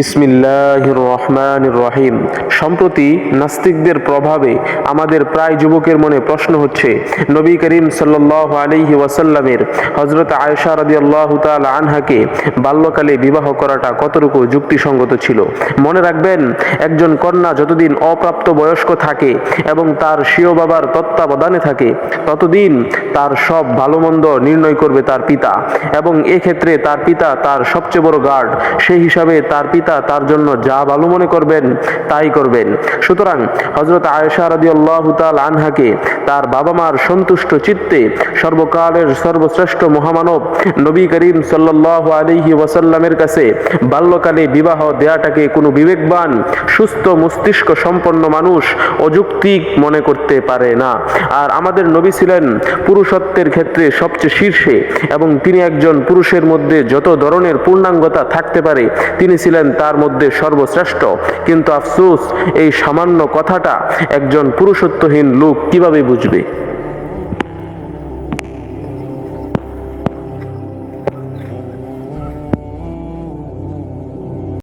বিসমিল্লাহির রহমানির রহিম। সম্প্রতি নাস্তিকদের প্রভাবে আমাদের প্রায় যুবকের মনে প্রশ্ন হচ্ছে, নবী করিম সাল্লাল্লাহু আলাইহি ওয়াসাল্লামের হযরত আয়েশা রাদিয়াল্লাহু তাআলা আনহাকে বাল্যকালে বিবাহ করাটা কতটুকু যুক্তিসঙ্গত ছিল। মনে রাখবেন, একজন কন্যা যতদিন অপ্রাপ্ত বয়স্ক থাকে এবং তার স্বীয় বাবার তত্ত্বাবধানে থাকে, ততদিন তার সব ভালো মন্দ নির্ণয় করবে তার পিতা, এবং এক্ষেত্রে তার পিতা তার সবচেয়ে বড় গার্ড। সেই হিসাবে তার পিতা তার জন্য যা ভালো মনে করবেন তাই করবেন। সুতরাং হযরত আয়েশা রাদিয়াল্লাহু তাআলা আনহাকে তার বাবা মার সন্তুষ্ট চিত্তে সর্বকালের সর্বশ্রেষ্ঠ মহামানব নবী করিম সাল্লাল্লাহু আলাইহি ওয়াসাল্লামের কাছে বাল্যকালে বিবাহ দেয়াটাকে কোনো বিবেকবান সুস্থ মস্তিষ্ক সম্পন্ন মানুষ অযৌক্তিক মনে করতে পারে না। আর আমাদের নবী ছিলেন পুরুষত্বের ক্ষেত্রে সবচেয়ে শীর্ষে, এবং তিনি একজন পুরুষের মধ্যে যত ধরনের পূর্ণাঙ্গতা থাকতে পারে তিনি ছিলেন তার মধ্যে সর্বশ্রেষ্ঠ। কিন্তু আফসোস, এই সামান্য কথাটা একজন পুরুষত্বহীন লোক কিভাবে বুঝবে?